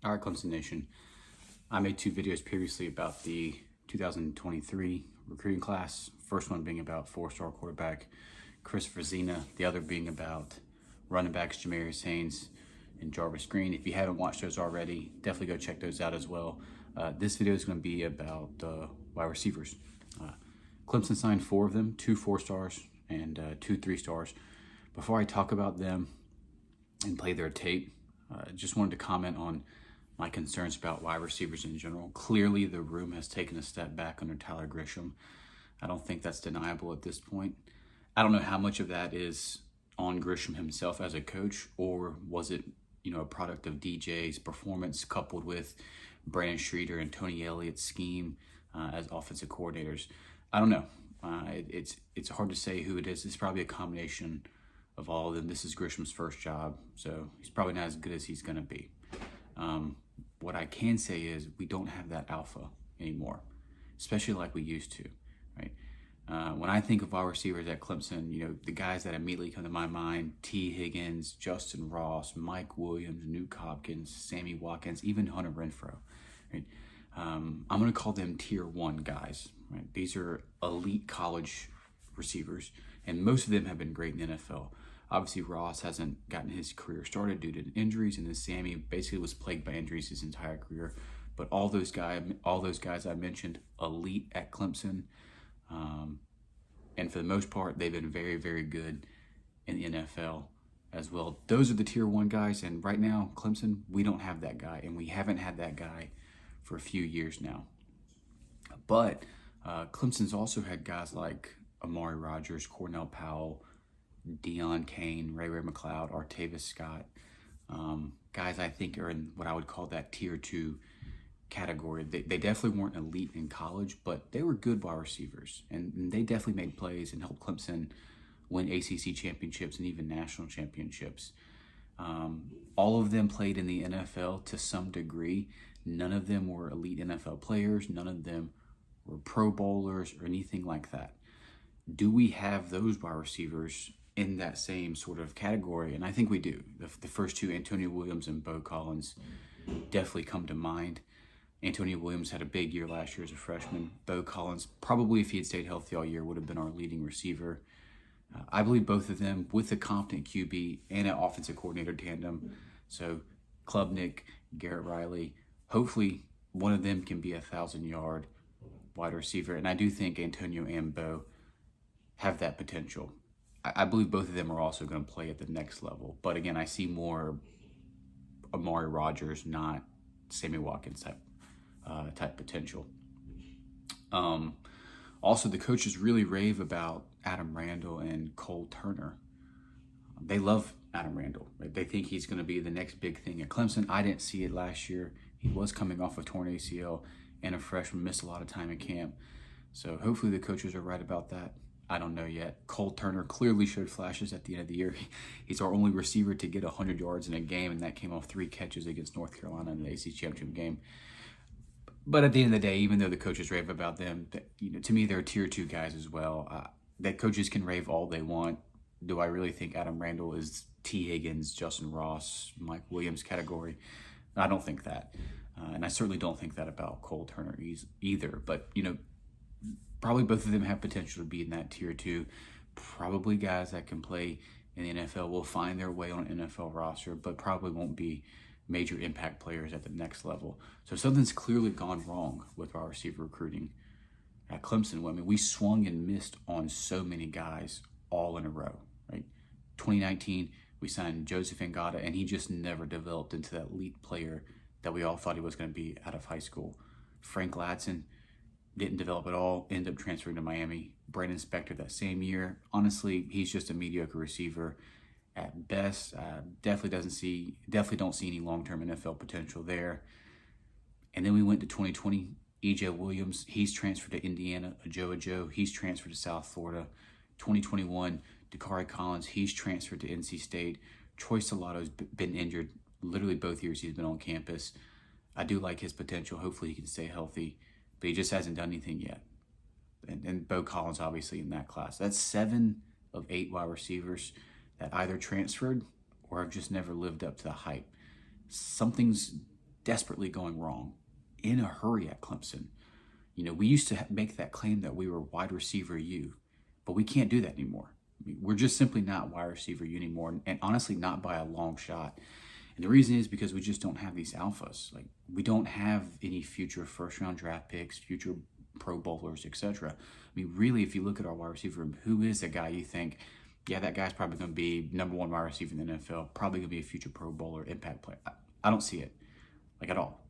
All right, Clemson Nation. I made two videos previously about the 2023 recruiting class. First one being about four-star quarterback Christopher Zena. The other being about running backs Jamarius Haynes and Jarvis Green. If you haven't watched those already, definitely go check those out as well. This video is going to be about wide receivers. Clemson signed 4 of them, 2 4-stars and 2 3-stars. Before I talk about them and play their tape, just wanted to comment on my concerns about wide receivers in general. Clearly, the room has taken a step back under Tyler Grisham. I don't think that's deniable at this point. I don't know how much of that is on Grisham himself as a coach, or was it, a product of DJ's performance coupled with Brandon Streeter and Tony Elliott's scheme as offensive coordinators. I don't know. It's hard to say who it is. It's probably a combination of all of them. This is Grisham's first job, so he's probably not as good as he's going to be. What I can say is we don't have that alpha anymore, especially like we used to, right? When I think of wide receivers at Clemson, the guys that immediately come to my mind: Tee Higgins, Justin Ross, Mike Williams, Nuk Hopkins, Sammy Watkins, even Hunter Renfrow, right? I'm going to call them tier 1 guys, right? These are elite college receivers, and most of them have been great in the NFL. Obviously, Ross hasn't gotten his career started due to injuries, and then Sammy basically was plagued by injuries his entire career. But all those guys I mentioned, elite at Clemson, and for the most part, they've been very, very good in the NFL as well. Those are the tier 1 guys, and right now, Clemson, we don't have that guy, and we haven't had that guy for a few years now. But Clemson's also had guys like Amari Rodgers, Cornell Powell, Deion Kane, Ray McLeod, Artavis Scott, guys I think are in what I would call that tier 2 category. They definitely weren't elite in college, but they were good wide receivers, and they definitely made plays and helped Clemson win ACC championships and even national championships. All of them played in the NFL to some degree. None of them were elite NFL players. None of them were Pro Bowlers or anything like that. Do we have those wide receivers in that same sort of category? And I think we do. The first two, Antonio Williams and Bo Collins, definitely come to mind. Antonio Williams had a big year last year as a freshman. Bo Collins, probably if he had stayed healthy all year, would have been our leading receiver. I believe both of them, with a competent QB and an offensive coordinator tandem. So Klubnik, Garrett Riley, hopefully one of them can be a 1,000-yard wide receiver. And I do think Antonio and Bo have that potential. I believe both of them are also going to play at the next level. But again, I see more Amari Rodgers, not Sammy Watkins type potential. Also, the coaches really rave about Adam Randall and Cole Turner. They love Adam Randall. Right? They think he's going to be the next big thing at Clemson. I didn't see it last year. He was coming off a torn ACL and a freshman, missed a lot of time in camp. So hopefully the coaches are right about that. I don't know yet. Cole Turner clearly showed flashes at the end of the year. He's our only receiver to get 100 yards in a game, and that came off 3 catches against North Carolina in the ACC championship game. But at the end of the day, even though the coaches rave about them, to me, they're tier 2 guys as well. That coaches can rave all they want. Do I really think Adam Randall is Tee Higgins, Justin Ross, Mike Williams category? I don't think that. And I certainly don't think that about Cole Turner either. But, probably both of them have potential to be in that tier 2. Probably guys that can play in the NFL will find their way on an NFL roster, but probably won't be major impact players at the next level. So something's clearly gone wrong with our receiver recruiting at Clemson. We swung and missed on so many guys all in a row, right? 2019, we signed Joseph Ngata, and he just never developed into that elite player that we all thought he was going to be out of high school. Frank Ladson didn't develop at all, ended up transferring to Miami. Brandon Spector that same year, honestly, he's just a mediocre receiver at best. Definitely don't see any long-term NFL potential there. And then we went to 2020. EJ Williams, he's transferred to Indiana. Joe, he's transferred to South Florida. 2021, Dakari Collins, he's transferred to NC State. Troy Salato's been injured literally both years he's been on campus. I do like his potential. Hopefully he can stay healthy, but he just hasn't done anything yet. And Bo Collins, obviously, in that class. That's 7 of 8 wide receivers that either transferred or have just never lived up to the hype. Something's desperately going wrong in a hurry at Clemson. You know, we used to make that claim that we were wide receiver U, but we can't do that anymore. I mean, we're just simply not wide receiver U anymore, and honestly, not by a long shot. And the reason is because we just don't have these alphas. Like, we don't have any future first-round draft picks, future Pro Bowlers, etc. I mean, really, if you look at our wide receiver room, who is a guy you think, yeah, that guy's probably going to be #1 wide receiver in the NFL, probably going to be a future Pro Bowler, impact player? I don't see it, like, at all.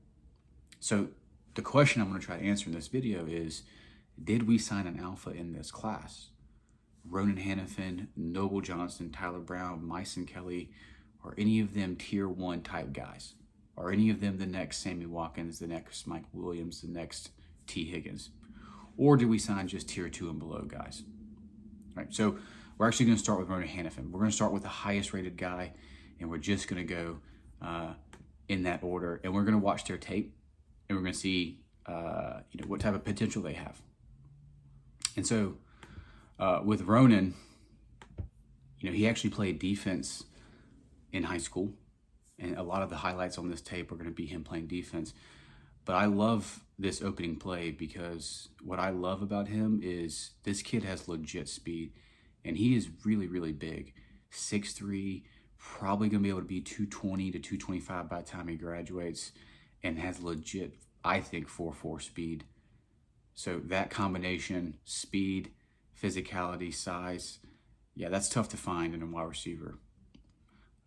So the question I'm going to try to answer in this video is, did we sign an alpha in this class? Ronan Hannifin, Noble Johnson, Tyler Brown, Misun Kelley, or any of them tier 1 type guys? Are any of them the next Sammy Watkins, the next Mike Williams, the next Tee Higgins? Or do we sign just tier 2 and below guys? All right, so we're actually going to start with Ronan Hanafin. We're going to start with the highest rated guy, and we're just going to go in that order. And we're going to watch their tape, and we're going to see what type of potential they have. And so with Ronan, he actually played defense in high school, and a lot of the highlights on this tape are going to be him playing defense. But I love this opening play because what I love about him is this kid has legit speed, and he is really, really big. 6'3", probably going to be able to be 220 to 225 by the time he graduates, and has legit, I think, 4.4 speed. So that combination, speed, physicality, size, yeah, that's tough to find in a wide receiver.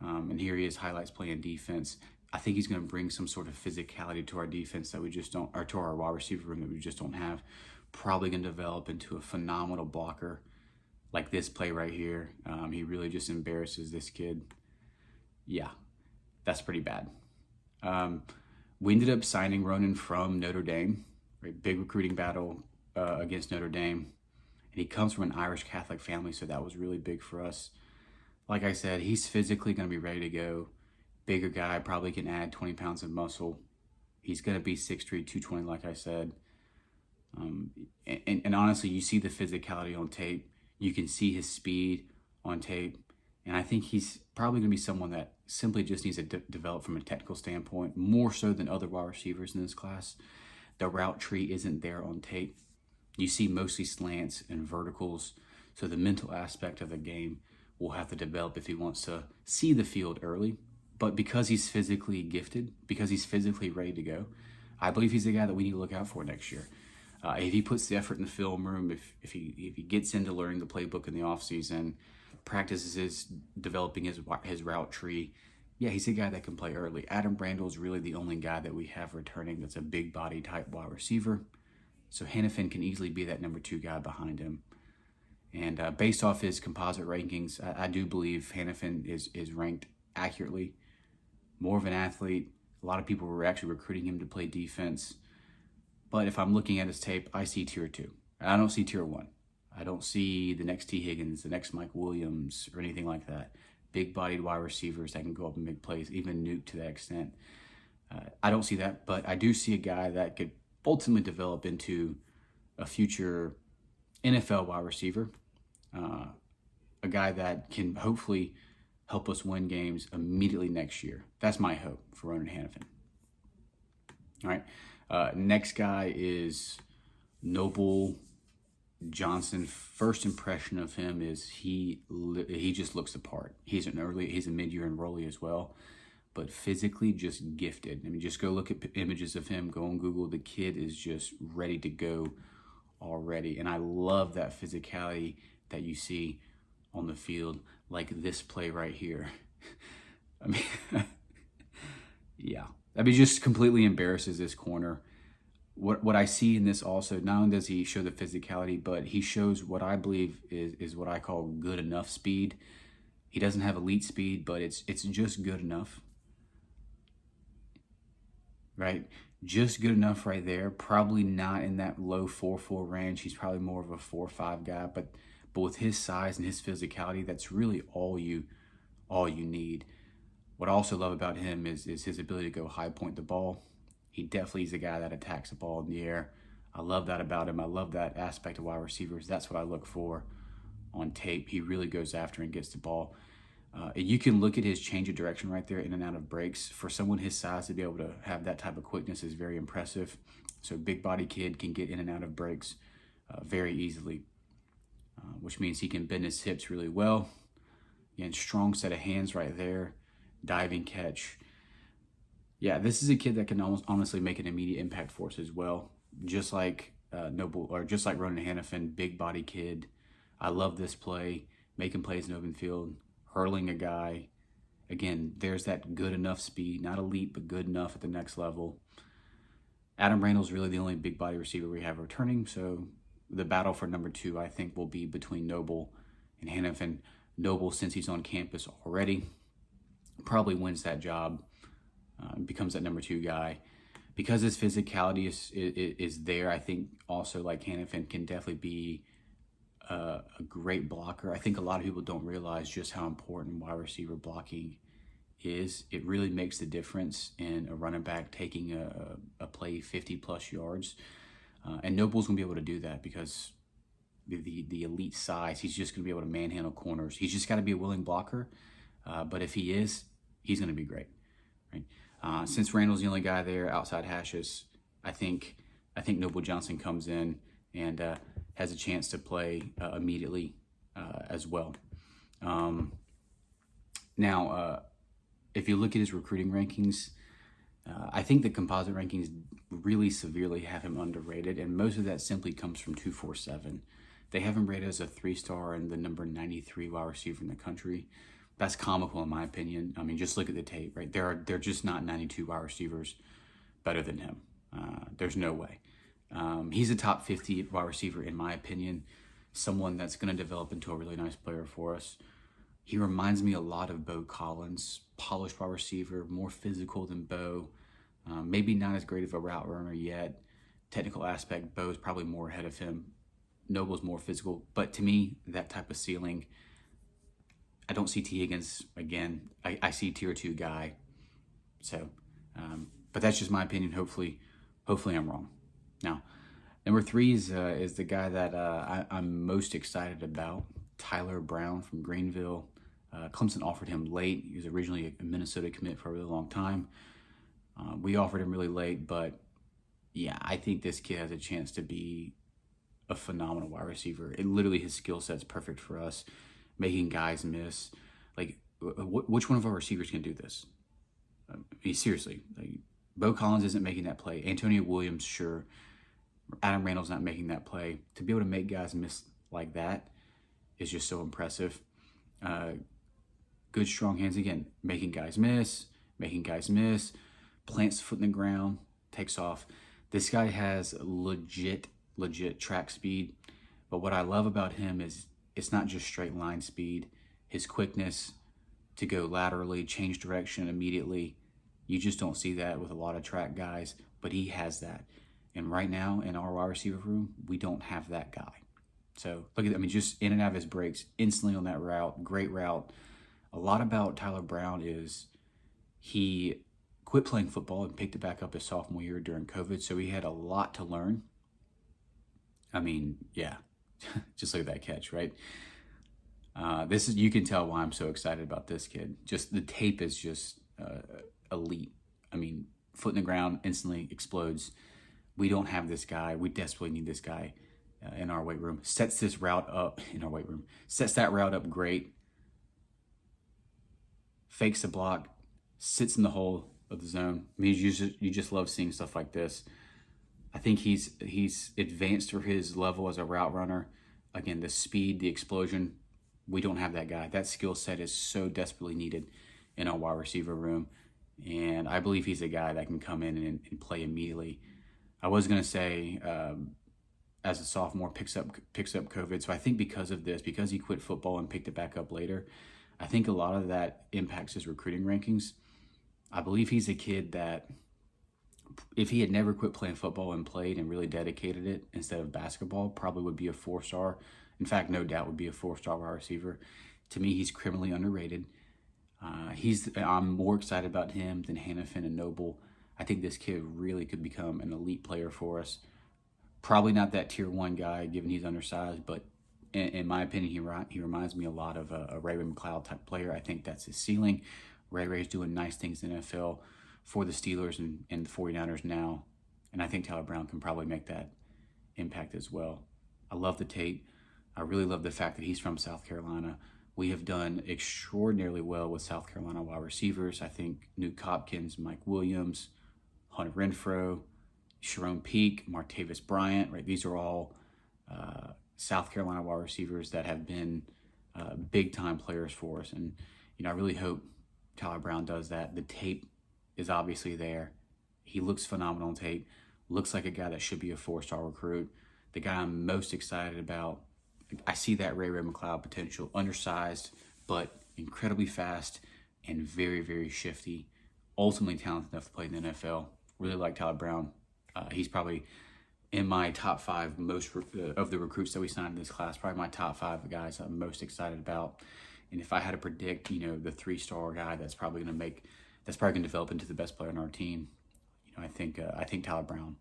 And here he is, highlights playing defense. I think he's going to bring some sort of physicality to our defense that we just don't, or to our wide receiver room that we just don't have. Probably going to develop into a phenomenal blocker like this play right here. He really just embarrasses this kid. Yeah, that's pretty bad. We ended up signing Ronan from Notre Dame, right? Big recruiting battle against Notre Dame. And he comes from an Irish Catholic family, so that was really big for us. Like I said, he's physically going to be ready to go. Bigger guy, probably can add 20 pounds of muscle. He's going to be 6'3", 220, like I said. And honestly, you see the physicality on tape. You can see his speed on tape. And I think he's probably going to be someone that simply just needs to develop from a technical standpoint, more so than other wide receivers in this class. The route tree isn't there on tape. You see mostly slants and verticals. So the mental aspect of the game will have to develop if he wants to see the field early. But because he's physically gifted, because he's physically ready to go, I believe he's the guy that we need to look out for next year. If he puts the effort in the film room, if he gets into learning the playbook in the offseason, practices developing his route tree, yeah, he's a guy that can play early. Adam Randall is really the only guy that we have returning that's a big body type wide receiver. So Hanafin can easily be that number 2 guy behind him. And based off his composite rankings, I do believe Hanafin is ranked accurately. More of an athlete. A lot of people were actually recruiting him to play defense. But if I'm looking at his tape, I see tier 2. I don't see tier 1. I don't see the next Tee Higgins, the next Mike Williams, or anything like that. Big-bodied wide receivers that can go up and make plays, even Nuk to that extent. I don't see that, but I do see a guy that could ultimately develop into a future NFL wide receiver. A guy that can hopefully help us win games immediately next year. That's my hope for Ronan Hanafin. All right. Next guy is Noble Johnson. First impression of him is he just looks the part. He's a mid-year enrollee as well, but physically just gifted. I mean, just go look at images of him. Go on Google. The kid is just ready to go already, and I love that physicality that you see on the field, like this play right here. I mean, yeah. I mean, just completely embarrasses this corner. What I see in this also, not only does he show the physicality, but he shows what I believe is what I call good enough speed. He doesn't have elite speed, but it's just good enough. Right? Just good enough right there. Probably not in that low 4.4 range. He's probably more of a 4.5 guy, but with his size and his physicality, that's really all you need. What I also love about him is his ability to go high point the ball. He definitely is a guy that attacks the ball in the air. I love that about him. I love that aspect of wide receivers. That's what I look for on tape. He really goes after and gets the ball. You can look at his change of direction right there, in and out of breaks. For someone his size to be able to have that type of quickness is very impressive. So big body kid can get in and out of breaks very easily, which means he can bend his hips really well. Again, strong set of hands right there, diving catch. Yeah, this is a kid that can almost honestly make an immediate impact for us as well. Just like just like Ronan Hannifin, big body kid. I love this play, making plays in open field, hurling a guy. Again, there's that good enough speed, not elite, but good enough at the next level. Adam Randall's really the only big body receiver we have returning, so the battle for number 2, I think, will be between Noble and Hanafin. Noble, since he's on campus already, probably wins that job, becomes that number 2 guy. Because his physicality is there, I think also, like Hanafin, can definitely be a great blocker. I think a lot of people don't realize just how important wide receiver blocking is. It really makes the difference in a running back taking a play 50-plus yards. And Noble's going to be able to do that because the elite size, he's just going to be able to manhandle corners. He's just got to be a willing blocker. But if he is, he's going to be great. Right? Since Randall's the only guy there outside hashes, I think Noble Johnson comes in and has a chance to play immediately as well. Now, if you look at his recruiting rankings, I think the composite rankings really severely have him underrated, and most of that simply comes from 247. They have him rated as a 3-star and the number 93 wide receiver in the country. That's comical in my opinion. I mean, just look at the tape, right? They're just not 92 wide receivers better than him. There's no way. He's a top 50 wide receiver in my opinion, someone that's going to develop into a really nice player for us. He reminds me a lot of Bo Collins, polished wide receiver, more physical than Bo. Maybe not as great of a route runner yet. Technical aspect, Bo's probably more ahead of him. Noble's more physical. But to me, that type of ceiling, I don't see Tee Higgins again. I see tier 2 guy. So, but that's just my opinion. Hopefully I'm wrong. Now, number 3 is the guy that I'm most excited about, Tyler Brown from Greenville. Clemson offered him late. He was originally a Minnesota commit for a really long time. We offered him really late, but yeah, I think this kid has a chance to be a phenomenal wide receiver. Literally, his skill set's perfect for us, making guys miss. Like, which one of our receivers can do this? I mean, seriously, like, Bo Collins isn't making that play. Antonio Williams, sure. Adam Randall's not making that play. To be able to make guys miss like that is just so impressive. Good, strong hands again, making guys miss, plants the foot in the ground, takes off. This guy has legit track speed. But what I love about him is it's not just straight line speed. His quickness to go laterally, change direction immediately. You just don't see that with a lot of track guys, but he has that. And right now in our wide receiver room, we don't have that guy. So look at, I mean, just in and out of his breaks, instantly on that route, great route. A lot about Tyler Brown is he quit playing football and picked it back up his sophomore year during COVID, so he had a lot to learn. I mean, yeah, just look at that catch, right? You can tell why I'm so excited about this kid. Just the tape is just elite. I mean, foot in the ground, instantly explodes. We don't have this guy. We desperately need this guy in our weight room. Sets this route up in our weight room. Sets that route up great. Fakes the block. Sits in the hole of the zone. I mean, you just love seeing stuff like this. I think he's advanced for his level as a route runner. Again, the speed, the explosion, we don't have that guy. That skill set is so desperately needed in our wide receiver room. And I believe he's a guy that can come in and play immediately. I was going to say, as a sophomore, picks up COVID. So I think because of this, because he quit football and picked it back up later, I think a lot of that impacts his recruiting rankings. I believe he's a kid that if he had never quit playing football and played and really dedicated it instead of basketball, probably would be a 4-star. In fact, no doubt would be a 4-star wide receiver. To me, he's criminally underrated. I'm more excited about him than Hanafin and Noble. I think this kid really could become an elite player for us. Probably not that tier 1 guy, given he's undersized, but in my opinion, he reminds me a lot of a Ray McCloud type player. I think that's his ceiling. Ray's doing nice things in the NFL for the Steelers and the 49ers now. And I think Tyler Brown can probably make that impact as well. I love the tape. I really love the fact that he's from South Carolina. We have done extraordinarily well with South Carolina wide receivers. I think Nuk Hopkins, Mike Williams, Hunter Renfrow, Sharon Peak, Martavis Bryant, right? These are all South Carolina wide receivers that have been big-time players for us. And, I really hope Tyler Brown does that. The tape is obviously there. He looks phenomenal on tape. Looks like a guy that should be a 4-star recruit. The guy I'm most excited about, I see that Ray McCloud potential. Undersized, but incredibly fast and very, very shifty. Ultimately talented enough to play in the NFL. Really like Tyler Brown. He's probably in my top 5 most of the recruits that we signed in this class. Probably my top 5 guys I'm most excited about. And if I had to predict, the 3-star guy that's probably going to develop into the best player on our team, I think Tyler Brown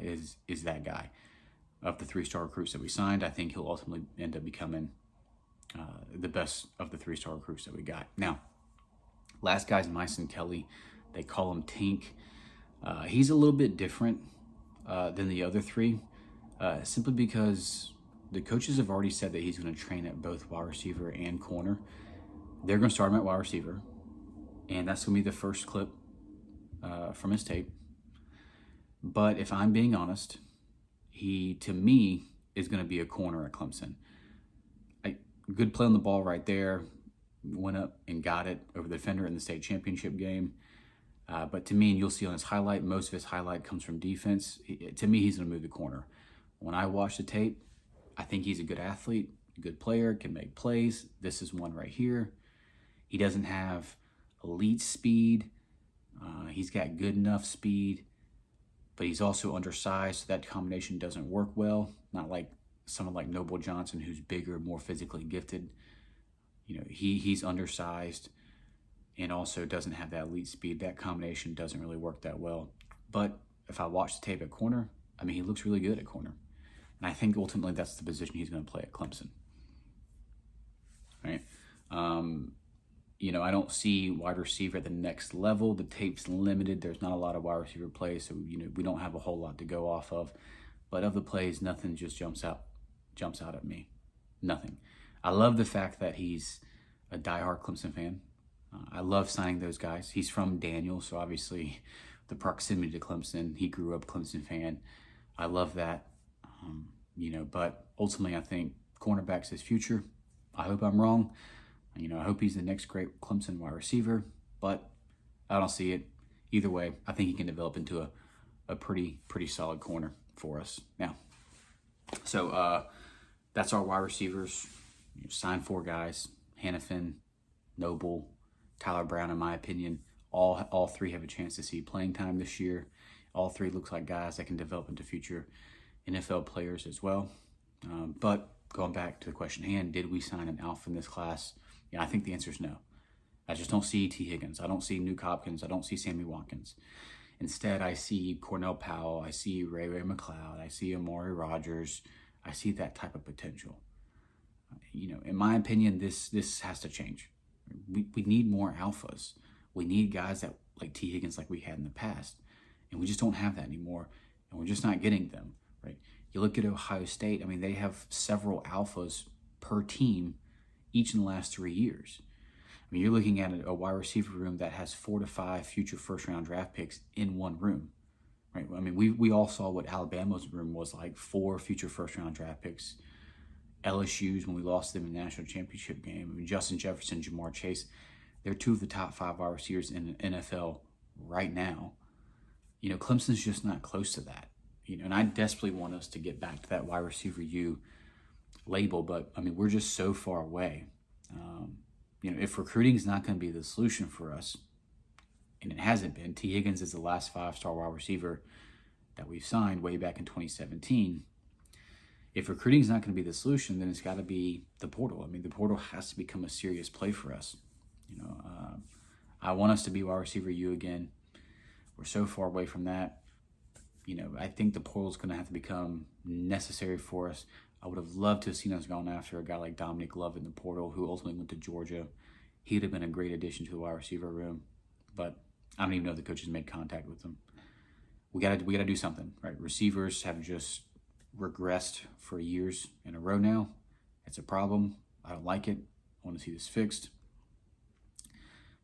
is that guy. Of the 3-star recruits that we signed, I think he'll ultimately end up becoming the best of the 3-star recruits that we got. Now, last guy's Misun Kelley. They call him Tink. He's a little bit different than the other 3, simply because the coaches have already said that he's going to train at both wide receiver and corner. They're going to start him at wide receiver, and that's going to be the first clip from his tape. But if I'm being honest, he, to me, is going to be a corner at Clemson. Good play on the ball right there. Went up and got it over the defender in the state championship game. But to me, and you'll see on his highlight, most of his highlight comes from defense. To me, he's going to move the corner. When I watch the tape, I think he's a good athlete, a good player, can make plays. This is one right here. He doesn't have elite speed. He's got good enough speed, but he's also undersized, so that combination doesn't work well. Not like someone like Noble Johnson, who's bigger, more physically gifted. He's undersized and also doesn't have that elite speed. That combination doesn't really work that well. But if I watch the tape at corner, he looks really good at corner. And I think ultimately that's the position he's going to play at Clemson. Right? I don't see wide receiver at the next level. The tape's limited. There's not a lot of wide receiver plays, so we don't have a whole lot to go off of. But of the plays, nothing just jumps out at me. Nothing. I love the fact that he's a diehard Clemson fan. I love signing those guys. He's from Daniel, so obviously the proximity to Clemson. He grew up a Clemson fan. I love that. But ultimately I think cornerback's his future. I hope I'm wrong. I hope he's the next great Clemson wide receiver, but I don't see it. Either way, I think he can develop into a pretty solid corner for us. Now, so that's our wide receivers. Signed 4 guys: Hanafin, Noble, Tyler Brown. In my opinion, all 3 have a chance to see playing time this year. All 3 looks like guys that can develop into future NFL players as well. But going back to the question at hand, did we sign an alpha in this class? Yeah, I think the answer is no. I just don't see Tee Higgins. I don't see Nuk Hopkins. I don't see Sammy Watkins. Instead, I see Cornell Powell. I see Ray McCloud. I see Amari Rogers. I see that type of potential. In my opinion, this has to change. We need more alphas. We need guys that like Tee Higgins like we had in the past. And we just don't have that anymore. And we're just not getting them, right? You look at Ohio State, they have several alphas per team each in the last 3 years. You're looking at a wide receiver room that has 4 to 5 future first-round draft picks in one room, right? We all saw what Alabama's room was like: 4 future first-round draft picks. LSU's, when we lost them in the national championship game. Justin Jefferson, Jamar Chase, they're 2 of the top 5 wide receivers in the NFL right now. Clemson's just not close to that. And I desperately want us to get back to that wide receiver U label, but we're just so far away. If recruiting is not going to be the solution for us, and it hasn't been, Tee Higgins is the last 5-star wide receiver that we've signed way back in 2017. If recruiting is not going to be the solution, then it's got to be the portal. The portal has to become a serious play for us. I want us to be wide receiver U again. We're so far away from that. I think the portal is going to have to become necessary for us. I would have loved to have seen us gone after a guy like Dominic Love in the portal, who ultimately went to Georgia. He'd have been a great addition to the wide receiver room, but I don't even know if the coaches made contact with them. We gotta do something, right? Receivers have just regressed for years in a row now. It's a problem. I don't like it. I want to see this fixed.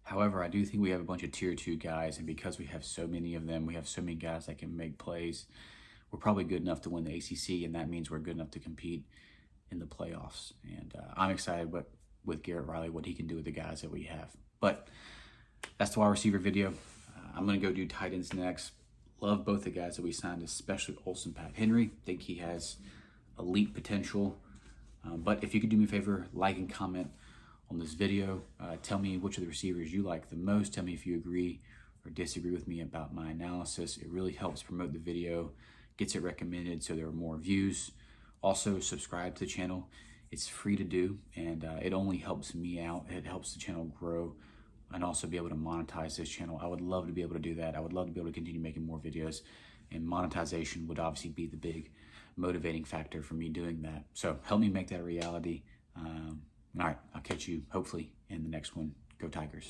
However, I do think we have a bunch of tier 2 guys, and because we have so many of them, we have so many guys that can make plays, we're probably good enough to win the ACC, and that means we're good enough to compete in the playoffs. And I'm excited with Garrett Riley, what he can do with the guys that we have. But that's the wide receiver video. I'm going to go do tight ends next. Love both the guys that we signed, especially Olsen Pat Henry. Think he has elite potential. But if you could do me a favor, like and comment on this video. Tell me which of the receivers you like the most. Tell me if you agree or disagree with me about my analysis. It really helps promote the video, gets it recommended so there are more views. Also, subscribe to the channel. It's free to do, and it only helps me out. It helps the channel grow and also be able to monetize this channel. I would love to be able to do that. I would love to be able to continue making more videos, and monetization would obviously be the big motivating factor for me doing that. So help me make that a reality. All right, I'll catch you hopefully in the next one. Go Tigers.